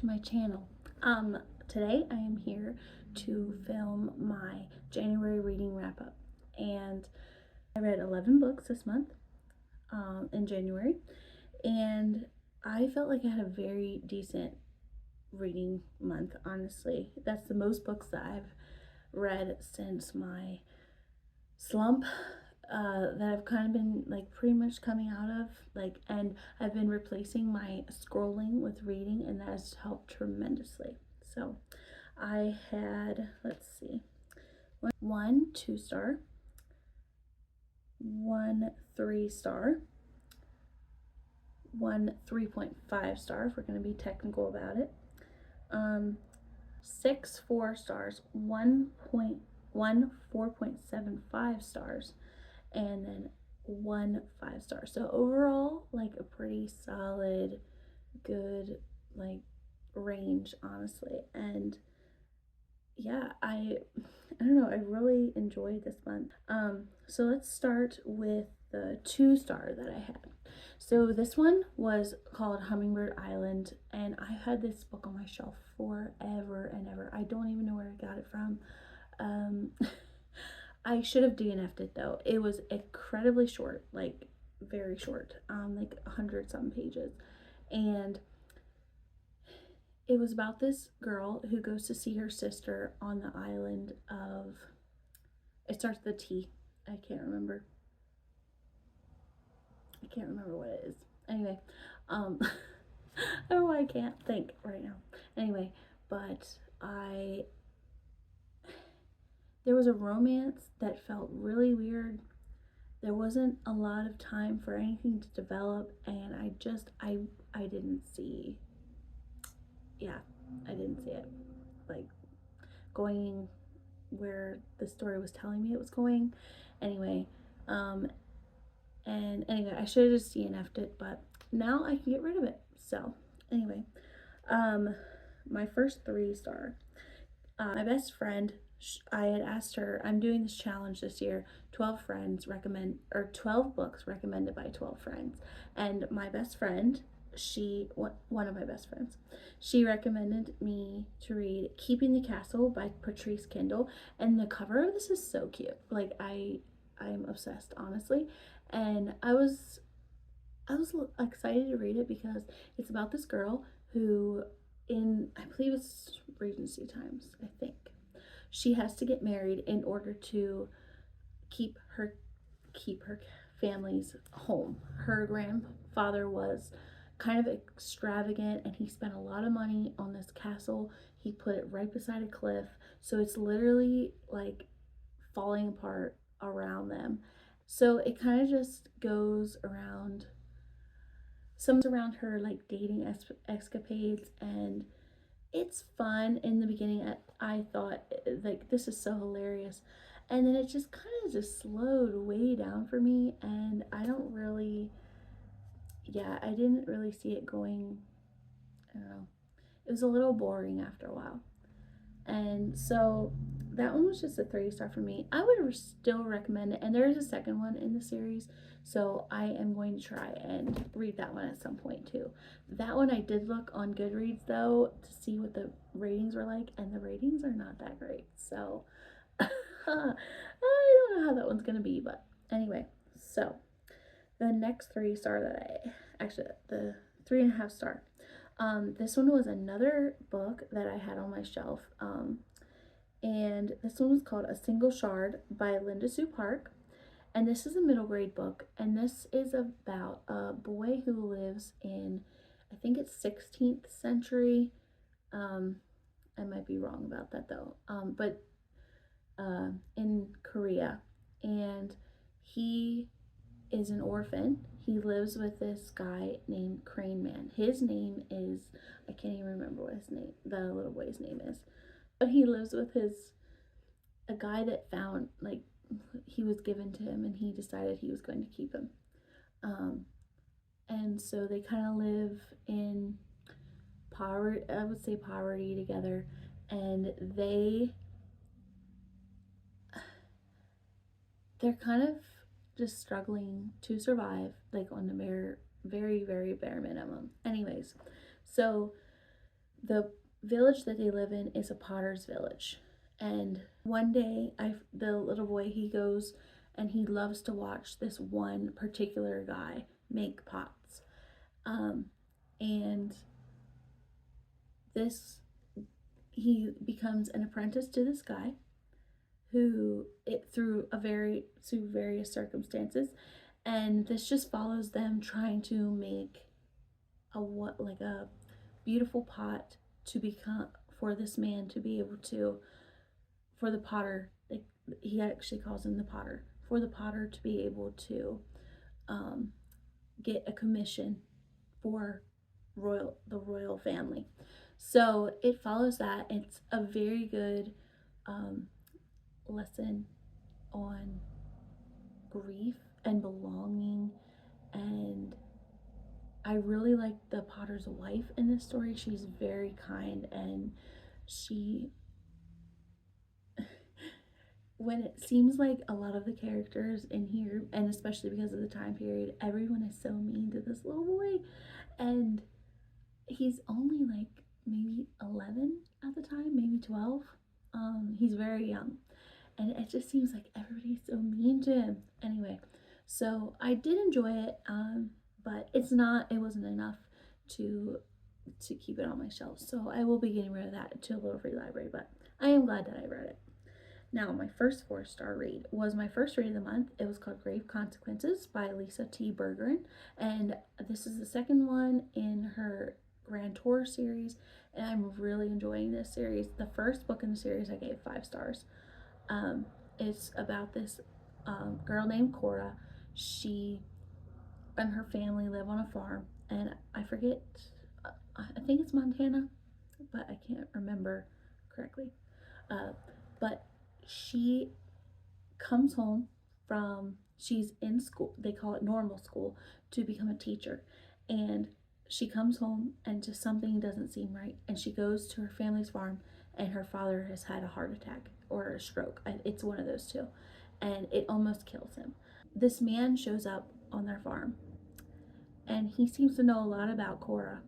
to my channel. Today I am here to film my January reading wrap up, and I read 11 books this month in January, and I felt like I had a very decent reading month. Honestly, that's the most books that I've read since my slump that I've kind of been like pretty much coming out of, and I've been replacing my scrolling with reading, and that has helped tremendously. So I had, let's see, 1 2-star, 1 3-star, 1 3.5 star if we're going to be technical about it, 6 4-stars, 1 4.75 stars, and then 1 5-star. So overall, like a pretty solid, good like range, honestly. And yeah, I don't know, I really enjoyed this month. So let's start with the 2-star that I had. So this one was called Hummingbird Island, and I had this book on my shelf forever and ever. I don't even know where I got it from. I should have DNF'd it though. It was incredibly short, like very short, like 100-something pages, and it was about this girl who goes to see her sister on the island of, it starts with a T. I can't remember what it is. Anyway, I don't know why I can't think right now. Anyway, but there was a romance that felt really weird. There wasn't a lot of time for anything to develop, and I didn't see, I didn't see it like going where the story was telling me it was going. Anyway, and anyway, I should have just DNF'd it, but now I can get rid of it. So anyway, my first 3-star, my best friend, I had asked her, I'm doing this challenge this year, 12 books recommended by 12 friends. And my best friend, one of my best friends, she recommended me to read Keeping the Castle by Patrice Kendall. And the cover of this is so cute. Like I'm obsessed, honestly. And I was excited to read it because it's about this girl who, I believe it's Regency times, I think, she has to get married in order to keep her family's home. Her grandfather was kind of extravagant, and he spent a lot of money on this castle. He put it right beside a cliff, so it's literally like falling apart around them. So it kind of just goes around around her like dating escapades, and it's fun in the beginning. I thought like this is so hilarious, and then it just kind of just slowed way down for me, and I didn't really see it going. I don't know, it was a little boring after a while, and so that one was just a 3-star for me. I would still recommend it, and there is a second one in the series, so I am going to try and read that one at some point too. That one I did look on Goodreads though to see what the ratings were like, and the ratings are not that great, so I don't know how that one's gonna be. But anyway, so the next 3-star the 3.5-star, this one was another book that I had on my shelf, and this one was called A Single Shard by Linda Sue Park. And this is a middle grade book, and this is about a boy who lives in, I think it's 16th century. I might be wrong about that though. But in Korea, and he is an orphan. He lives with this guy named Crane Man. His name is, I can't even remember what the little boy's name is. But he lives with a guy that found, like, he was given to him, and he decided he was going to keep him. And so they kind of live in poverty, I would say poverty together, and they're kind of just struggling to survive, like on the very, very bare minimum. Anyways, so the village that they live in is a potter's village. And one day, the little boy, he goes and he loves to watch this one particular guy make pots. Um, and this, he becomes an apprentice to this guy who it through various circumstances, and this just follows them trying to make a beautiful pot to become for this man to be able to for the potter, like, he actually calls him the potter, for the potter to be able to um, get a commission for the royal family. So it follows that. It's a very good um, lesson on grief and belonging, and I really like the potter's wife in this story. She's very kind, and she when it seems like a lot of the characters in here, and especially because of the time period, everyone is so mean to this little boy, and he's only like maybe 11 at the time, maybe 12. He's very young, and it just seems like everybody's so mean to him. Anyway, so I did enjoy it, but it wasn't enough to keep it on my shelf. So I will be getting rid of that to a little free library, but I am glad that I read it. Now, my first 4-star read was my first read of the month. It was called Grave Consequences by Lisa T. Bergeron, and this is the second one in her Grand Tour series, and I'm really enjoying this series. The first book in the series I gave 5 stars. It's about this girl named Cora. She and her family live on a farm, and I forget, I think it's Montana, but I can't remember correctly. But she comes home she's in school, they call it normal school, to become a teacher. And she comes home and just something doesn't seem right. And she goes to her family's farm, and her father has had a heart attack or a stroke. It's one of those two. And it almost kills him. This man shows up on their farm, and he seems to know a lot about Cora.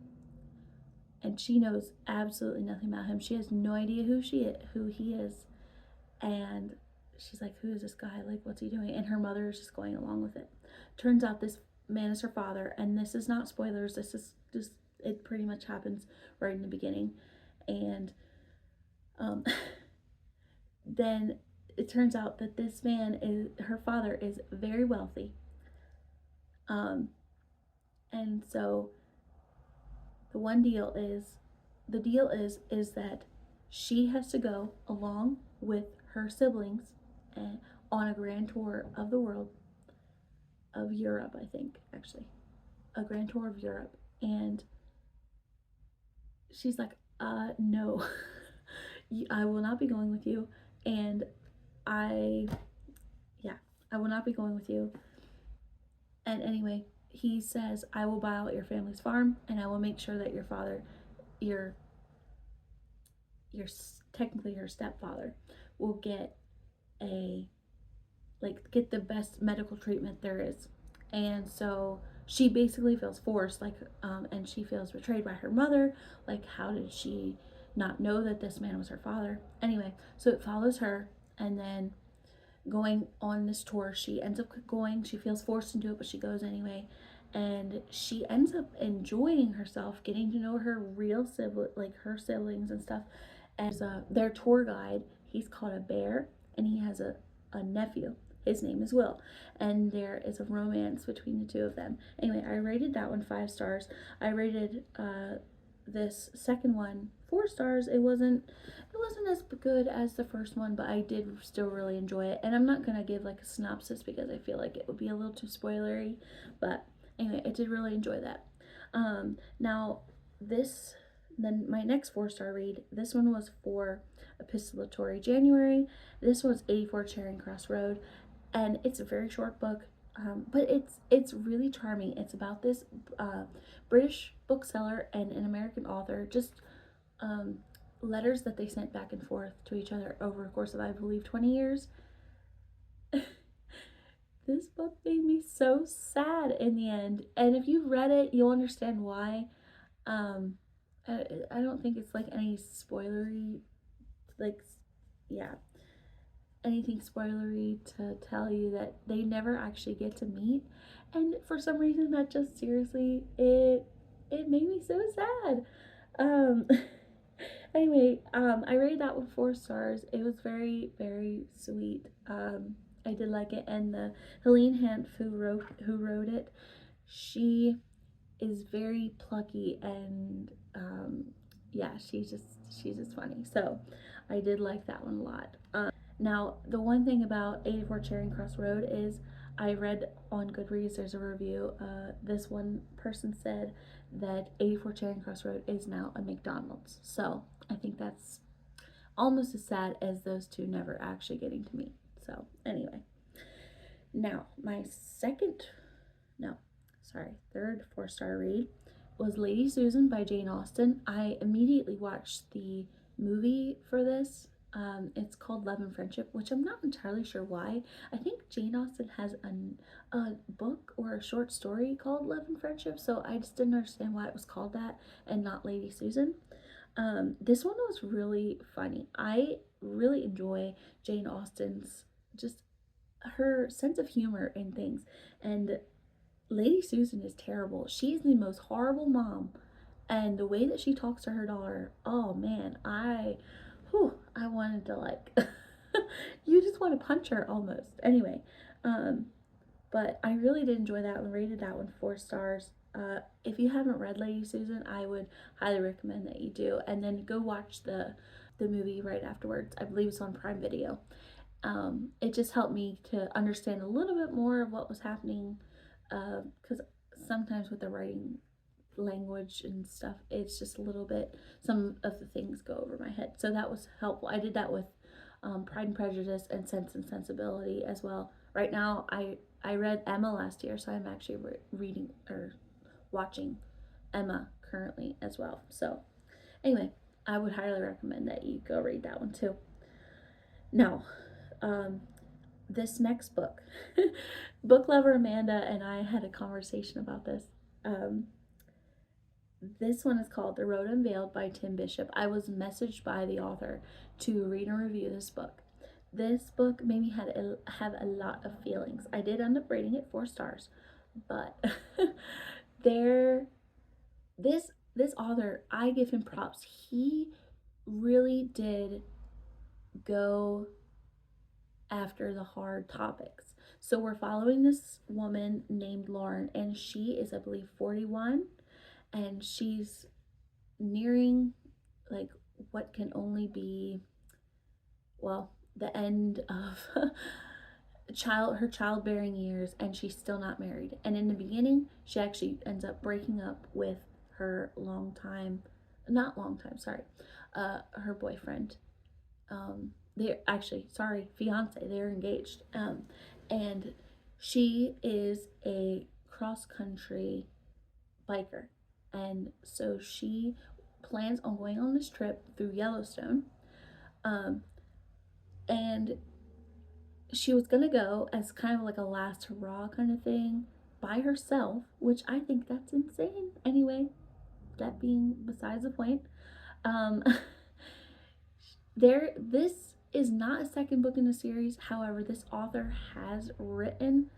And she knows absolutely nothing about him. She has no idea who he is. And she's like, who is this guy? Like, what's he doing? And her mother is just going along with it. Turns out this man is her father, and this is not spoilers. This is just, it pretty much happens right in the beginning. And then it turns out that her father is very wealthy. And so the deal is that she has to go along with her siblings and on a grand tour of the world, of Europe, I think, actually, a grand tour of Europe. And she's like, no, I will not be going with you. And I, yeah, I will not be going with you. And anyway, he says, I will buy out your family's farm, and I will make sure that your father, your technically your stepfather, will get get the best medical treatment there is. And so she basically feels forced, and she feels betrayed by her mother. Like, how did she not know that this man was her father? Anyway, so it follows her, and then going on this tour, she ends up going. She feels forced into it, but she goes anyway. And she ends up enjoying herself, getting to know her real her siblings and stuff. And their tour guide, he's called a bear, and he has a nephew. His name is Will, and there is a romance between the two of them. Anyway, I rated that one 5 stars. I rated this second one 4 stars. It wasn't as good as the first one, but I did still really enjoy it. And I'm not gonna give like a synopsis because I feel like it would be a little too spoilery. But anyway, I did really enjoy that. Now then my next 4-star read. This one was for Epistolatory January. This was 84 Charing Cross Road, and it's a very short book, but it's really charming. It's about this British bookseller and an American author, just letters that they sent back and forth to each other over a course of, I believe, 20 years. This book made me so sad in the end, and if you've read it, you'll understand why. I don't think it's like any spoilery, like, yeah, anything spoilery to tell you that they never actually get to meet. And for some reason, that just seriously, it made me so sad. Um, anyway, I rated that one 4 stars. It was very, very sweet. I did like it, and the Helene Hanff who wrote it, she is very plucky, and yeah, she's just funny. So I did like that one a lot. Now, the one thing about 84 Charing Cross Road is I read on Goodreads, there's a review. This one person said that 84 Charing Cross Road is now a McDonald's. So I think that's almost as sad as those two never actually getting to meet. So, anyway. Now, my third 4 star read was Lady Susan by Jane Austen. I immediately watched the movie for this. It's called Love and Friendship, which I'm not entirely sure why. I think Jane Austen has a book or a short story called Love and Friendship, so I just didn't understand why it was called that and not Lady Susan. This one was really funny. I really enjoy Jane Austen's, just her sense of humor in things. And Lady Susan is terrible. She's the most horrible mom. And the way that she talks to her daughter, oh man, I wanted to like, you just want to punch her almost. Anyway, um, but I really did enjoy that one. Rated that one 4 stars. If you haven't read Lady Susan, I would highly recommend that you do, and then go watch the movie right afterwards. I believe it's on Prime Video. It just helped me to understand a little bit more of what was happening, because sometimes with the writing language and stuff, it's just a little bit, some of the things go over my head. So that was helpful. I did that with Pride and Prejudice and Sense and Sensibility as well. Right now, I read Emma last year, so I'm actually reading or watching Emma currently as well. So anyway, I would highly recommend that you go read that one too. Now, um, this next book, book lover Amanda and I had a conversation about this. Um, this one is called The Road Unveiled by Tim Bishop. I was messaged by the author to read and review this book. This book made me have a lot of feelings. I did end up rating it 4 stars, but there, this author, I give him props. He really did go after the hard topics. So we're following this woman named Lauren, and she is, I believe, 41, and she's nearing like what can only be, well, the end of her childbearing years, and she's still not married. And in the beginning, she actually ends up breaking up with her her boyfriend. They're actually, sorry, fiance. They're engaged. And she is a cross country biker, and so she plans on going on this trip through Yellowstone. Um, and she was gonna go as kind of like a last hurrah kind of thing by herself, which I think that's insane. Anyway, that being besides the point, um, this is not a second book in the series. However, this author has written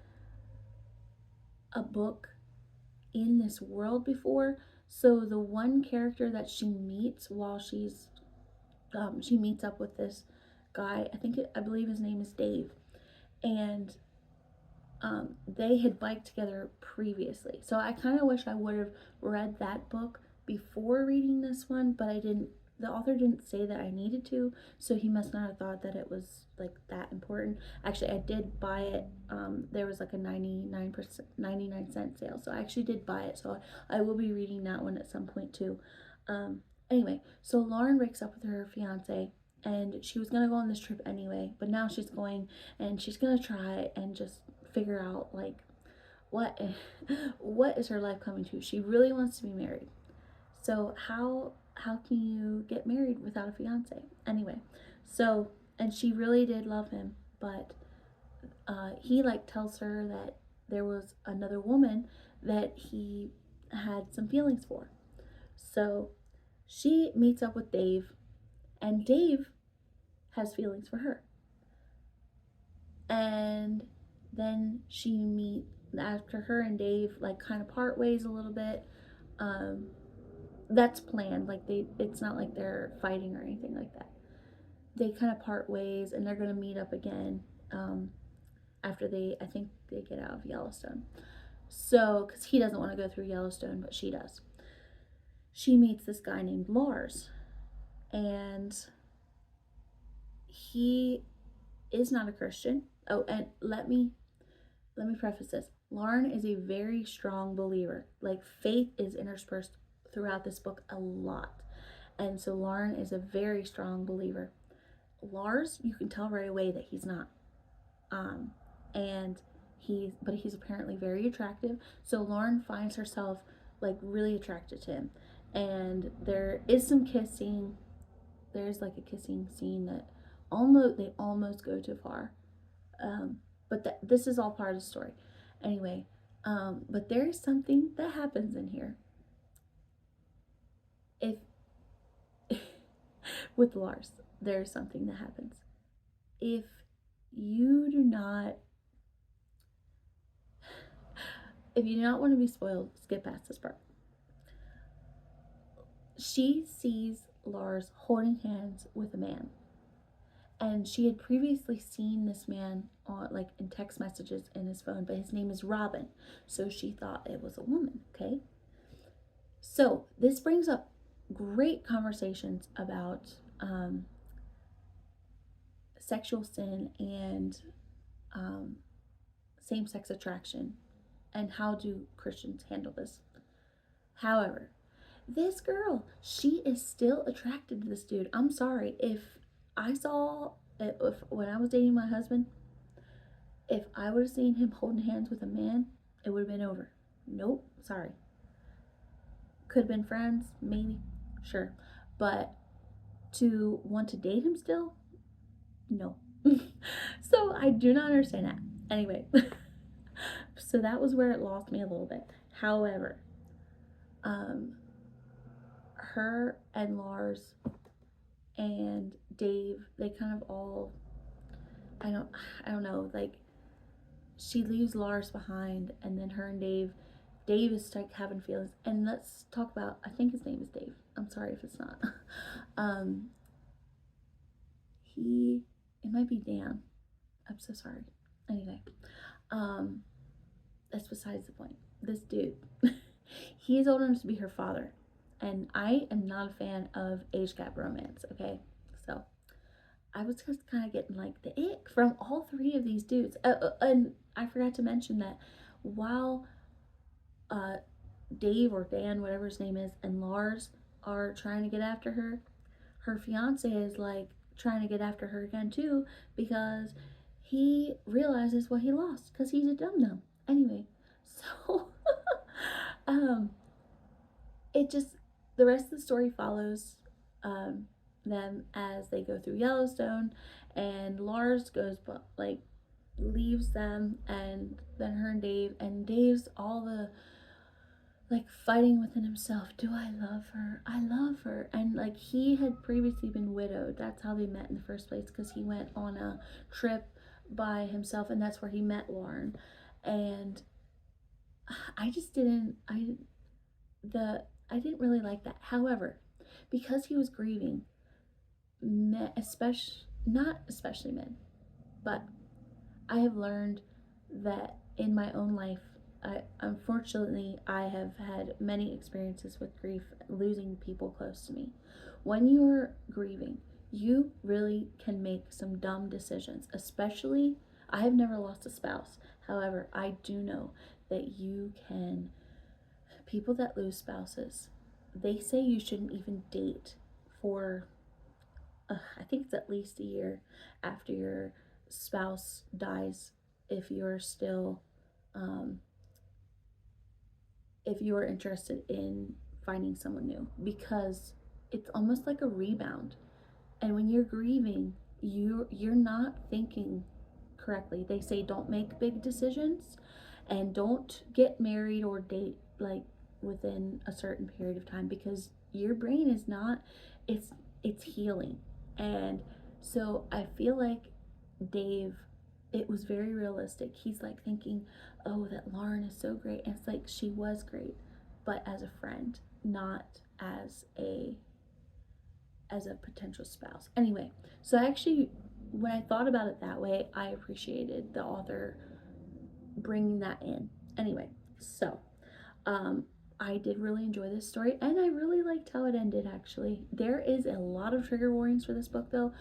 a book in this world before. So the one character that she meets while she meets up with this guy, I believe his name is Dave, and they had biked together previously. So I kind of wish I would have read that book before reading this one, but I didn't. The author didn't say that I needed to, so he must not have thought that it was like that important. Actually, I did buy it. There was like a 99% sale, so I actually did buy it. So I will be reading that one at some point too. Anyway, so Lauren breaks up with her fiance, and she was gonna go on this trip anyway, but now she's going, and she's gonna try and just figure out like what what is her life coming to. She really wants to be married. So how can you get married without a fiance? Anyway, so, and she really did love him, but he like tells her that there was another woman that he had some feelings for. So She meets up with Dave, and Dave has feelings for her. And then she meet after her and Dave like kind of part ways a little bit. Um, that's planned. Like it's not like they're fighting or anything like that. They kind of part ways, and they're gonna meet up again after I think they get out of Yellowstone. So, because he doesn't want to go through Yellowstone, but she does. She meets this guy named Lars, and he is not a Christian. Oh, and let me preface this. Lauren is a very strong believer. Like faith is interspersed throughout this book a lot. And so Lauren is a very strong believer. Lars, you can tell right away that he's not. And he's apparently very attractive. So Lauren finds herself like really attracted to him. And there is some kissing. There's like a kissing scene that they almost go too far. But this is all part of the story. Anyway, but there is something that happens in here. If with Lars, there's something that happens. If you do not want to be spoiled, skip past this part. She sees Lars holding hands with a man. And she had previously seen this man on like in text messages in his phone, but his name is Robin. So she thought it was a woman, okay? So this brings up great conversations about sexual sin and same-sex attraction, and how do Christians handle this. However, this girl, she is still attracted to this dude. I'm sorry, if when I was dating my husband, if I would have seen him holding hands with a man, it would have been over. Nope, sorry. Could have been friends, maybe, sure, but to want to date him still, no. So I do not understand that. Anyway, so that was where it lost me a little bit. However, her and Lars and Dave, they kind of all, I don't know, like she leaves Lars behind, and then her and Dave is like having feelings. And let's talk about, I think his name is Dave. I'm sorry if it's not. It might be Dan. I'm so sorry. Anyway, that's besides the point. This dude, he is old enough to be her father. And I am not a fan of age gap romance, okay? So I was just kind of getting like the ick from all three of these dudes. And I forgot to mention that while Dave or Dan, whatever his name is, and Lars are trying to get after her, her fiance is like trying to get after her again too, because he realizes what he lost because he's a dum-dum. Anyway, so it just, the rest of the story follows them as they go through Yellowstone, and Lars goes like leaves them, and then her and Dave's all the like fighting within himself. Do I love her? I love her. And like he had previously been widowed. That's how they met in the first place, because he went on a trip by himself, and that's where he met Lauren. And I just didn't I didn't really like that. However, because he was grieving, not especially men, but I have learned that in my own life, unfortunately, I have had many experiences with grief, losing people close to me. When you're grieving, you really can make some dumb decisions, especially, I have never lost a spouse. However, I do know that people that lose spouses, they say you shouldn't even date for, I think it's at least a year after your spouse dies, if you're still, if you are interested in finding someone new, because it's almost like a rebound. And when you're grieving, you're not thinking correctly. They say don't make big decisions, and don't get married or date like within a certain period of time, because your brain is not, it's healing. And so I feel like Dave, it was very realistic. He's like thinking, oh, that Lauren is so great. And it's like she was great, but as a friend, not as a potential spouse. Anyway, so I actually, when I thought about it that way, I appreciated the author bringing that in. Anyway, so um, I did really enjoy this story, and I really liked how it ended. Actually, there is a lot of trigger warnings for this book, though.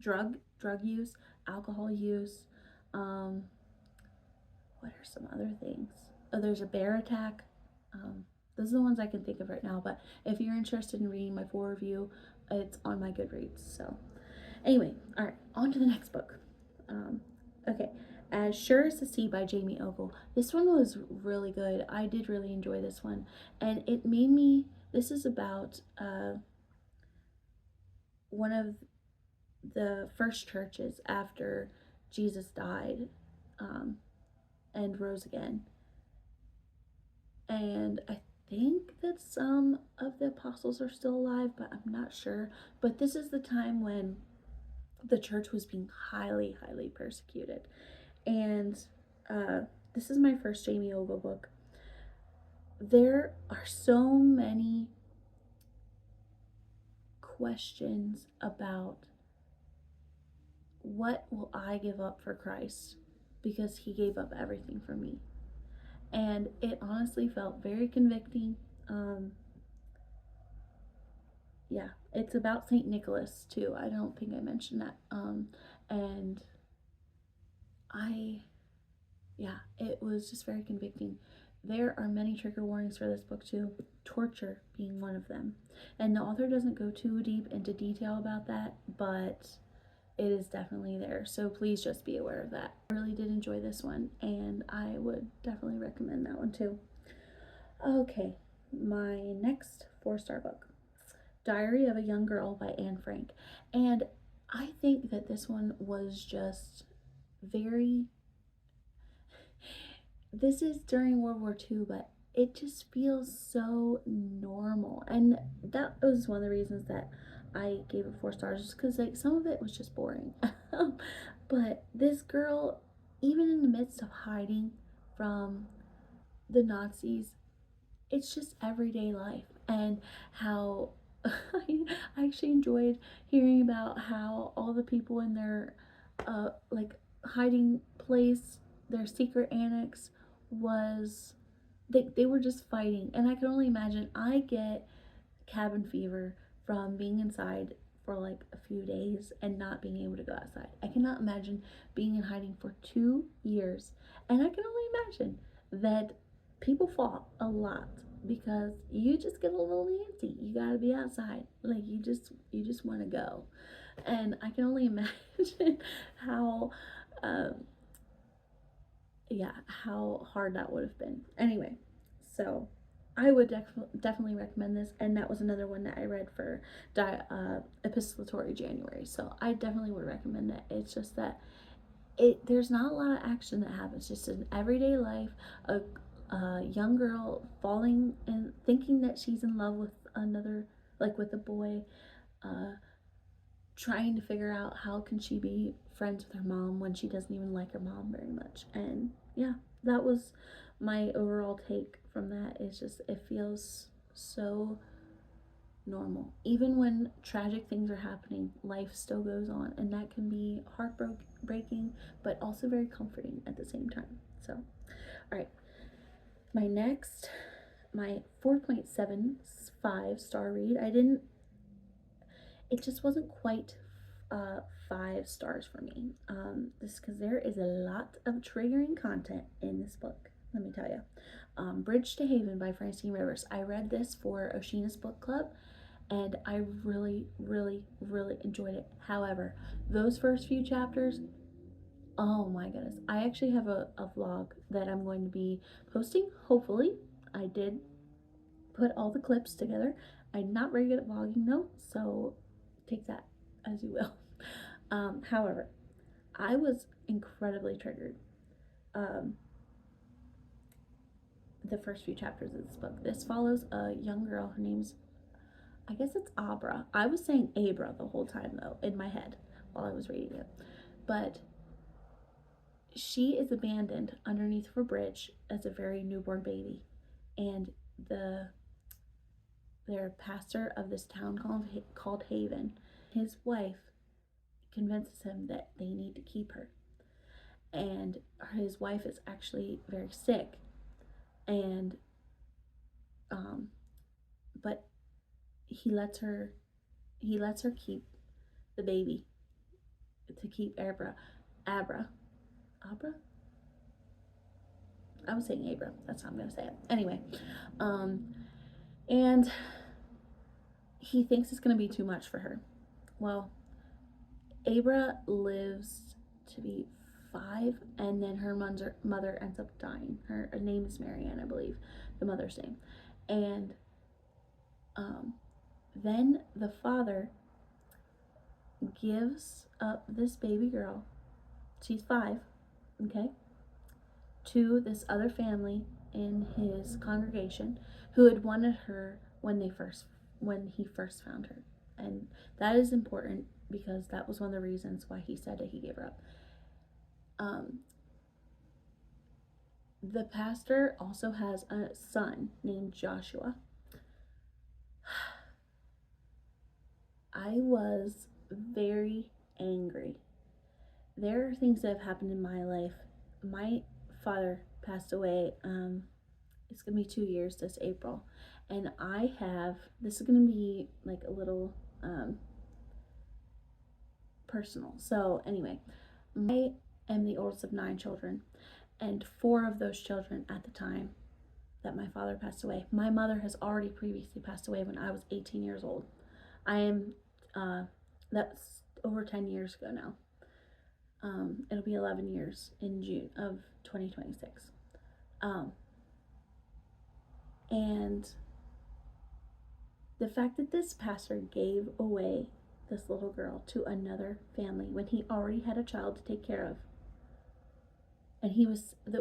Drug use, alcohol use. Um, what are some other things? Oh, there's a bear attack. Those are the ones I can think of right now. But if you're interested in reading my full review, it's on my Goodreads. So, anyway, all right, on to the next book. Okay, As Sure as the Sea by Jamie Ogle. This one was really good. I did really enjoy this one, and it made me. This is about one of the first churches after Jesus died and rose again. And I think that some of the apostles are still alive, but I'm not sure. But this is the time when the church was being highly, highly persecuted. And this is my first Jamie Ogle book. There are so many questions about what will I give up for Christ, because he gave up everything for me. And it honestly felt very convicting. Yeah, it's about St. Nicholas too. I don't think I mentioned that. And I, yeah, it was just very convicting. There are many trigger warnings for this book too, torture being one of them. And the author doesn't go too deep into detail about that, but it is definitely there. So please just be aware of that. I really did enjoy this one, and I would definitely recommend that one too. Okay, my next 4-star book, Diary of a Young Girl by Anne Frank. And I think that this one was just very, this is during World War II, but it just feels so normal. And that was one of the reasons that I gave it 4 stars, just because like some of it was just boring. But this girl, even in the midst of hiding from the Nazis, it's just everyday life. And how I actually enjoyed hearing about how all the people in their like hiding place, their secret annex, was they were just fighting. And I can only imagine, I get cabin fever from being inside for like a few days and not being able to go outside. I cannot imagine being in hiding for 2 years. And I can only imagine that people fought a lot, because you just get a little antsy. You gotta be outside. Like you just wanna go. And I can only imagine how yeah, how hard that would have been. Anyway, so I would definitely recommend this, and that was another one that I read for Epistolatory January. So I definitely would recommend it. It's just that there's not a lot of action that happens. Just an everyday life, a young girl falling and thinking that she's in love with another, like with a boy, uh, trying to figure out how can she be friends with her mom when she doesn't even like her mom very much. And yeah, that was my overall take from that. Is just, it feels so normal. Even when tragic things are happening, life still goes on, and that can be heartbreaking, but also very comforting at the same time. So, all right, my 4.75-star read. It just wasn't quite 5 stars for me. This because there is a lot of triggering content in this book. Let me tell you. Bridge to Haven by Francine Rivers. I read this for Oshina's book club, and I really, really, really enjoyed it. However, those first few chapters, oh my goodness. I actually have a vlog that I'm going to be posting. Hopefully, I did put all the clips together. I'm not very good at vlogging though, so take that as you will. However, I was incredibly triggered. Um, the first few chapters of this book. This follows a young girl. Her name's, I guess it's Abra. I was saying Abra the whole time though in my head while I was reading it. But she is abandoned underneath of a bridge as a very newborn baby, and their pastor of this town called Haven, his wife convinces him that they need to keep her, and his wife is actually very sick, and but he lets her keep the baby, to keep Abra. I was saying Abra. That's how I'm gonna say it. Anyway, and he thinks it's gonna be too much for her. Well, Abra lives to be 5, and then her mother ends up dying. Her name is Marianne, I believe, the mother's name, and then the father gives up this baby girl. She's 5, okay, to this other family in his congregation who had wanted her when he first found her. And that is important because that was one of the reasons why he said that he gave her up. The pastor also has a son named Joshua. I was very angry. There are things that have happened in my life. My father passed away. It's gonna be 2 years this April, and this is gonna be like a little personal. So anyway, I am the oldest of 9 children, and 4 of those children at the time that my father passed away. My mother has already previously passed away when I was 18 years old. I am that's over 10 years ago now. It'll be 11 years in June of 2026. And the fact that this pastor gave away this little girl to another family when he already had a child to take care of, and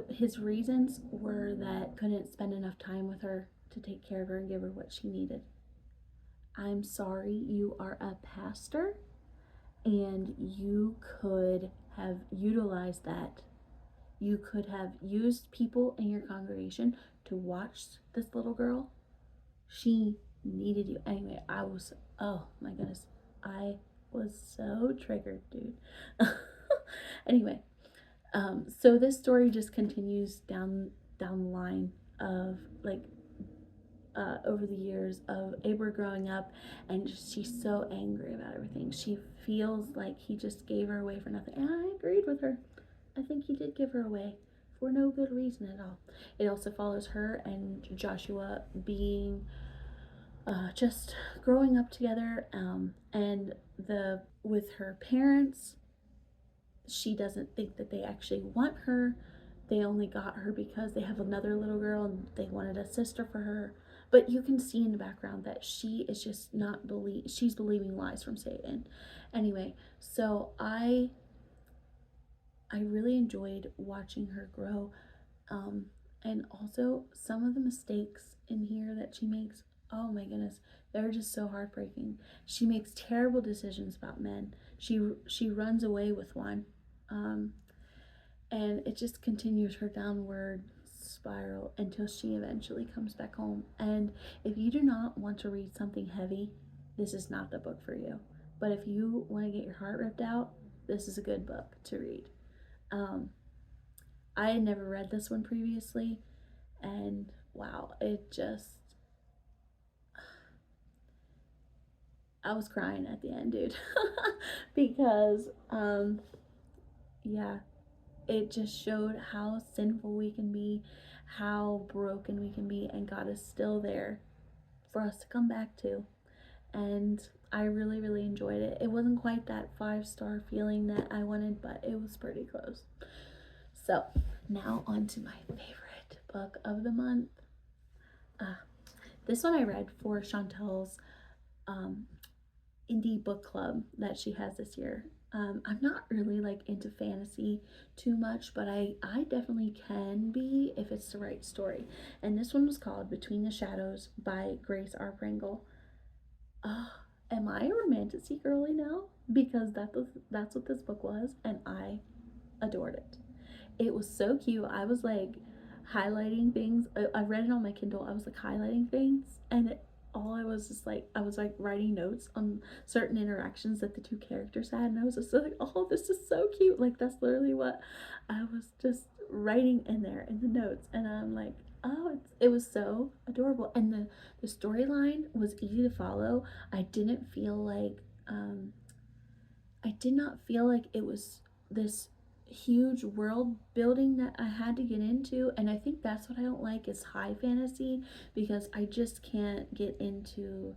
his reasons were that couldn't spend enough time with her to take care of her and give her what she needed. I'm sorry, you are a pastor, and you could have utilized that. You could have used people in your congregation to watch this little girl. She needed you. Anyway, oh my goodness, I was so triggered, dude. Anyway, so this story just continues down the line of like over the years of Abra growing up, and she's so angry about everything. She feels like he just gave her away for nothing, and I agreed with her. I think he did give her away for no good reason at all. It also follows her and Joshua being just growing up together, and with her parents. She doesn't think that they actually want her. They only got her because they have another little girl and they wanted a sister for her. But you can see in the background that she is just she's believing lies from Satan. Anyway, so I really enjoyed watching her grow. And also some of the mistakes in here that she makes, oh my goodness, they're just so heartbreaking. She makes terrible decisions about men. She runs away with one. And it just continues her downward spiral until she eventually comes back home. And if you do not want to read something heavy, this is not the book for you. But if you want to get your heart ripped out, this is a good book to read. I had never read this one previously, and wow, I was crying at the end, dude. Because yeah, it just showed how sinful we can be, how broken we can be, and God is still there for us to come back to. And I really, really enjoyed it. It wasn't quite that 5-star feeling that I wanted, but it was pretty close. So now on to my favorite book of the month. This one I read for Chantel's indie book club that she has this year. I'm not really like into fantasy too much, but I definitely can be if it's the right story. And this one was called Between the Shadows by Grace R. Pringle. Oh, am I a romantasy girly now? Because that's what this book was, and I adored it. It was so cute. I was like highlighting things. I read it on my Kindle. I was like highlighting things, and all I was just like, I was like writing notes on certain interactions that the two characters had, and I was just like, oh, this is so cute. Like, that's literally what I was just writing in there in the notes, and I'm like, oh, it was so adorable, and the storyline was easy to follow. I didn't feel like um, I did not feel like it was this huge world building that I had to get into. And I think that's what I don't like is high fantasy, because I just can't get into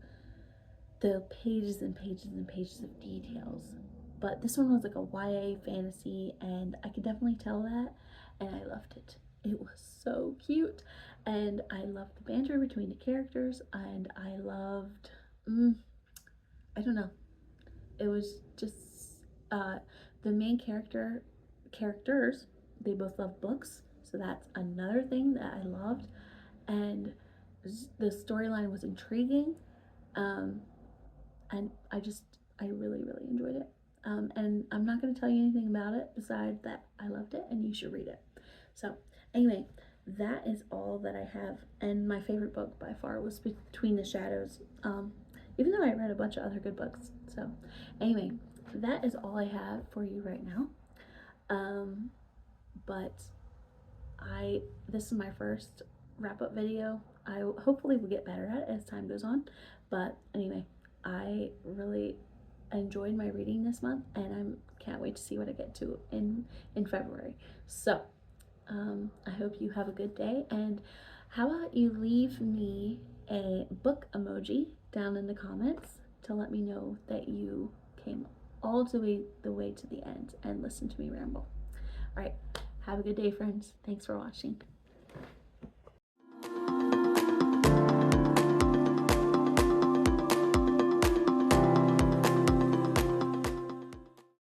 the pages and pages and pages of details. But this one was like a YA fantasy, and I could definitely tell that, and I loved it. It was so cute, and I loved the banter between the characters, and I loved, I don't know, it was just uh, the main characters, they both love books, so that's another thing that I loved. And the storyline was intriguing, um, and I really enjoyed it. And I'm not going to tell you anything about it besides that I loved it and you should read it. So anyway, that is all that I have. And my favorite book by far was Between the Shadows, even though I read a bunch of other good books. So anyway, that is all I have for you right now. Um, but this is my first wrap up video. I hopefully will get better at it as time goes on. But anyway, I really enjoyed my reading this month, and I can't wait to see what I get to in February. So I hope you have a good day, and how about you leave me a book emoji down in the comments to let me know that you came all the way to the end and listened to me ramble. All right, have a good day, friends. Thanks for watching.